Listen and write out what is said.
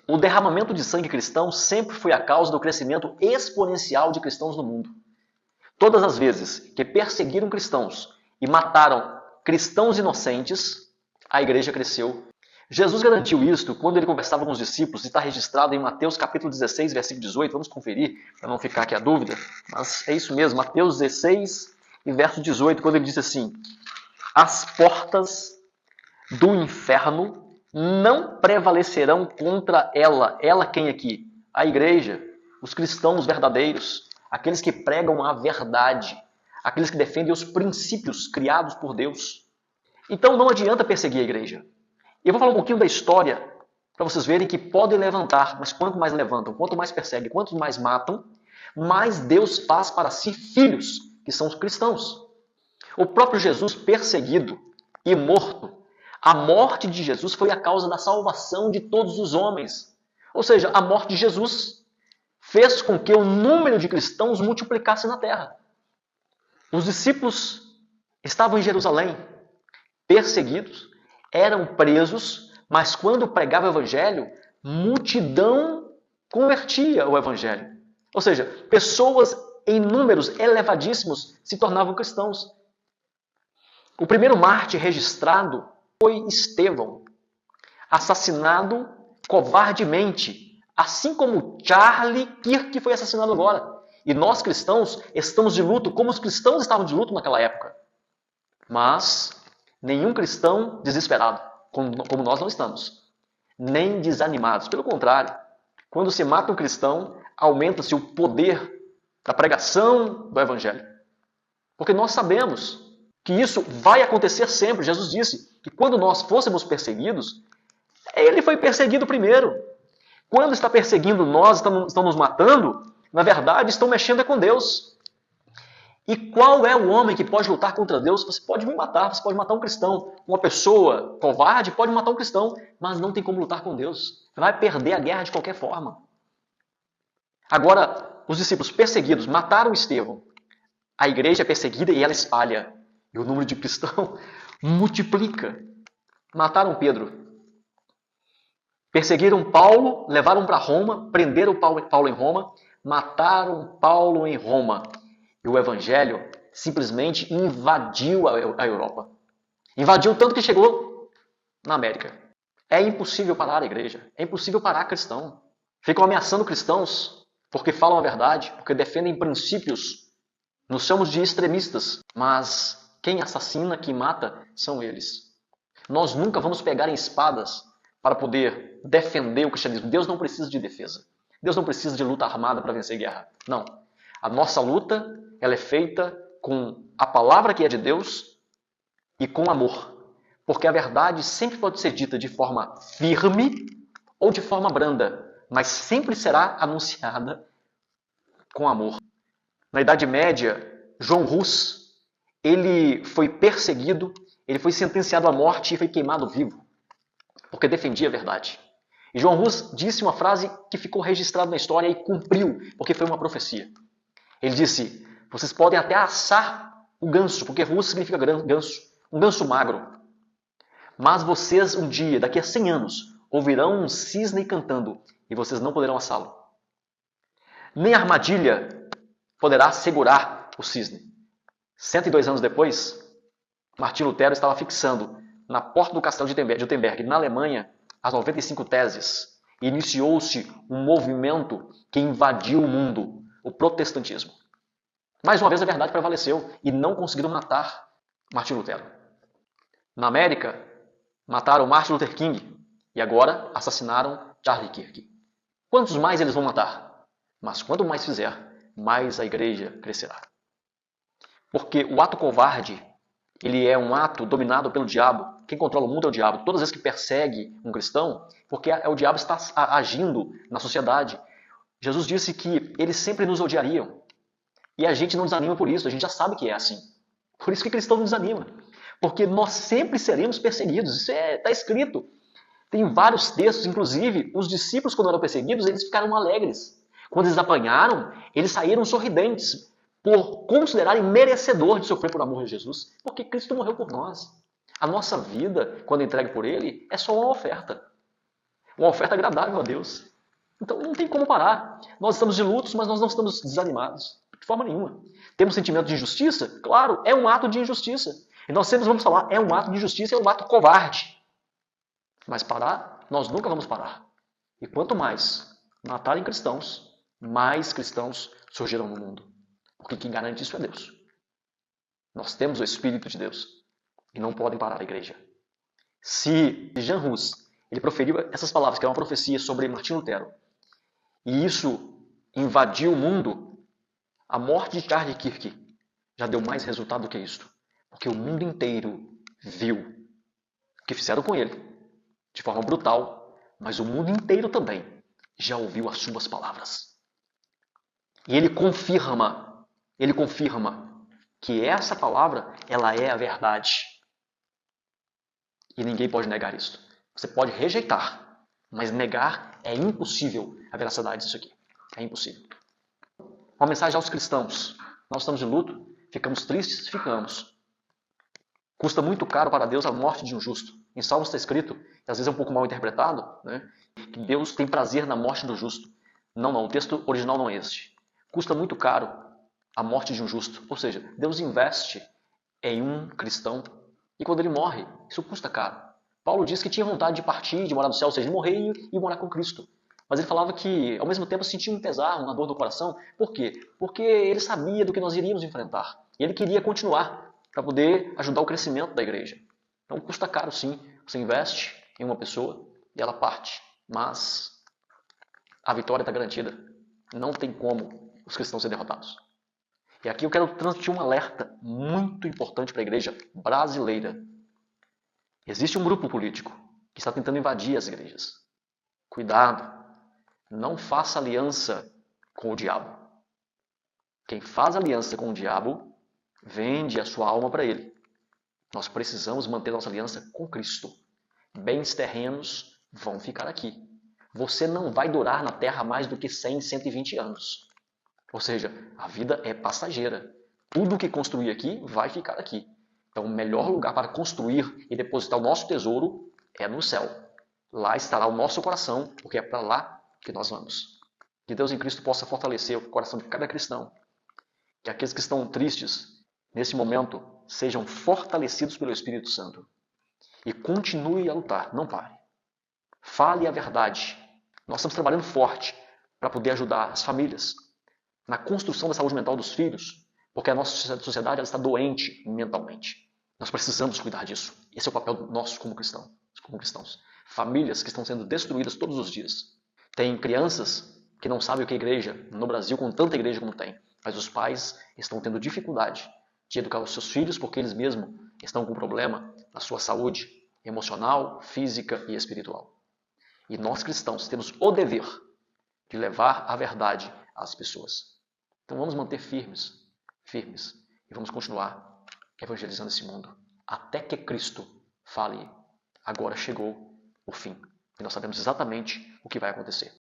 O derramamento de sangue cristão sempre foi a causa do crescimento exponencial de cristãos no mundo. Todas as vezes que perseguiram cristãos e mataram cristãos inocentes, a igreja cresceu. Jesus garantiu isto quando ele conversava com os discípulos, e está registrado em Mateus capítulo 16, versículo 18. Vamos conferir, para não ficar aqui a dúvida. Mas é isso mesmo, Mateus 16 e verso 18, quando ele disse assim: as portas do inferno não prevalecerão contra ela. Ela quem aqui? A igreja, os cristãos verdadeiros, aqueles que pregam a verdade, aqueles que defendem os princípios criados por Deus. Então não adianta perseguir a igreja. Eu vou falar um pouquinho da história para vocês verem que podem levantar, mas quanto mais levantam, quanto mais perseguem, quanto mais matam, mais Deus faz para si filhos, que são os cristãos. O próprio Jesus perseguido e morto, a morte de Jesus foi a causa da salvação de todos os homens. Ou seja, a morte de Jesus fez com que o número de cristãos multiplicasse na terra. Os discípulos estavam em Jerusalém, perseguidos, eram presos, mas quando pregava o evangelho, multidão convertia o evangelho. Ou seja, pessoas em números elevadíssimos se tornavam cristãos. O primeiro mártir registrado foi Estevão, assassinado covardemente, assim como Charlie Kirk foi assassinado agora. E nós cristãos estamos de luto, como os cristãos estavam de luto naquela época. Mas nenhum cristão desesperado, como nós não estamos, nem desanimados. Pelo contrário, quando se mata um cristão, aumenta-se o poder da pregação do evangelho. Porque nós sabemos que isso vai acontecer sempre. Jesus disse que quando nós fôssemos perseguidos, ele foi perseguido primeiro. Quando está perseguindo nós, estão nos matando, na verdade estão mexendo com Deus. E qual é o homem que pode lutar contra Deus? Você pode me matar, você pode matar um cristão. Uma pessoa covarde pode matar um cristão, mas não tem como lutar com Deus. Vai perder a guerra de qualquer forma. Agora, os discípulos perseguidos mataram Estevão. A igreja é perseguida e ela espalha. E o número de cristãos multiplica. Mataram Pedro. Perseguiram Paulo, levaram para Roma, prenderam Paulo em Roma, mataram Paulo em Roma. E o evangelho simplesmente invadiu a Europa. Invadiu tanto que chegou na América. É impossível parar a igreja. É impossível parar cristão. Ficam ameaçando cristãos porque falam a verdade, porque defendem princípios. Nos chamamos de extremistas, mas quem assassina, quem mata, são eles. Nós nunca vamos pegar em espadas para poder defender o cristianismo. Deus não precisa de defesa. Deus não precisa de luta armada para vencer guerra. Não. A nossa luta ela é feita com a palavra que é de Deus e com amor. Porque a verdade sempre pode ser dita de forma firme ou de forma branda, mas sempre será anunciada com amor. Na Idade Média, João Hus, ele foi perseguido, ele foi sentenciado à morte e foi queimado vivo, porque defendia a verdade. E João Hus disse uma frase que ficou registrada na história e cumpriu, porque foi uma profecia. Ele disse: vocês podem até assar o ganso, porque Hus significa ganso, um ganso magro. Mas vocês um dia, daqui a 100 anos, ouvirão um cisne cantando e vocês não poderão assá-lo. Nem a armadilha poderá segurar o cisne. 102 anos depois, Martinho Lutero estava fixando na porta do castelo de Wittenberg, na Alemanha, as 95 teses. E iniciou-se um movimento que invadiu o mundo, o protestantismo. Mais uma vez a verdade prevaleceu e não conseguiram matar Martinho Lutero. Na América, mataram Martin Luther King e agora assassinaram Charlie Kirk. Quantos mais eles vão matar? Mas quanto mais fizer, mais a igreja crescerá. Porque o ato covarde, ele é um ato dominado pelo diabo. Quem controla o mundo é o diabo. Todas as vezes que persegue um cristão, porque o diabo está agindo na sociedade. Jesus disse que eles sempre nos odiariam. E a gente não desanima por isso, a gente já sabe que é assim. Por isso que cristão não desanima. Porque nós sempre seremos perseguidos. Isso está escrito. Tem vários textos, inclusive, os discípulos, quando eram perseguidos, eles ficaram alegres. Quando eles apanharam, eles saíram sorridentes, por considerarem merecedor de sofrer por amor de Jesus. Porque Cristo morreu por nós. A nossa vida, quando entregue por Ele, é só uma oferta. uma oferta agradável a Deus. Então não tem como parar. Nós estamos de lutos, mas nós não estamos desanimados. De forma nenhuma. Temos sentimento de injustiça? Claro, é um ato de injustiça. E nós sempre vamos falar, é um ato de injustiça, é um ato covarde. Mas parar, nós nunca vamos parar. E quanto mais matarem cristãos, mais cristãos surgirão no mundo. Porque quem garante isso é Deus. Nós temos o Espírito de Deus. E não podem parar a igreja. Se Jean Hus, ele proferiu essas palavras, que é uma profecia sobre Martinho Lutero, e isso invadiu o mundo, a morte de Charles Kirk já deu mais resultado do que isso. Porque o mundo inteiro viu o que fizeram com ele, de forma brutal, mas o mundo inteiro também já ouviu as suas palavras. E ele confirma que essa palavra, ela é a verdade. E ninguém pode negar isso. Você pode rejeitar, mas negar é impossível a veracidade disso aqui. É impossível. Uma mensagem aos cristãos. Nós estamos de luto, ficamos tristes, ficamos. Custa muito caro para Deus a morte de um justo. Em Salmos está escrito, e às vezes é um pouco mal interpretado, né, que Deus tem prazer na morte do justo. Não, o texto original não é este. Custa muito caro a morte de um justo. Ou seja, Deus investe em um cristão e quando ele morre, isso custa caro. Paulo diz que tinha vontade de partir, de morar no céu, ou seja, de morrer e morar com Cristo. Mas ele falava que, ao mesmo tempo, sentia um pesar, uma dor no coração. Por quê? Porque ele sabia do que nós iríamos enfrentar. E ele queria continuar para poder ajudar o crescimento da igreja. Então custa caro, sim. Você investe em uma pessoa e ela parte. Mas a vitória está garantida. Não tem como os cristãos serem derrotados. E aqui eu quero transmitir um alerta muito importante para a igreja brasileira. Existe um grupo político que está tentando invadir as igrejas. Cuidado, não faça aliança com o diabo. Quem faz aliança com o diabo, vende a sua alma para ele. Nós precisamos manter nossa aliança com Cristo. Bens terrenos vão ficar aqui. Você não vai durar na terra mais do que 100, 120 anos. Ou seja, a vida é passageira. Tudo que construir aqui vai ficar aqui. Então, o melhor lugar para construir e depositar o nosso tesouro é no céu. Lá estará o nosso coração, porque é para lá que nós vamos. Que Deus em Cristo possa fortalecer o coração de cada cristão. Que aqueles que estão tristes, nesse momento, sejam fortalecidos pelo Espírito Santo. E continue a lutar, não pare. Fale a verdade. Nós estamos trabalhando forte para poder ajudar as famílias na construção da saúde mental dos filhos, porque a nossa sociedade ela está doente mentalmente. Nós precisamos cuidar disso. Esse é o papel nosso como cristãos. Famílias que estão sendo destruídas todos os dias. Tem crianças que não sabem o que é igreja, no Brasil com tanta igreja como tem, mas os pais estão tendo dificuldade de educar os seus filhos porque eles mesmos estão com problema na sua saúde emocional, física e espiritual. E nós cristãos temos o dever de levar a verdade às pessoas. Então vamos manter firmes e vamos continuar evangelizando esse mundo até que Cristo fale, agora chegou o fim. E nós sabemos exatamente o que vai acontecer.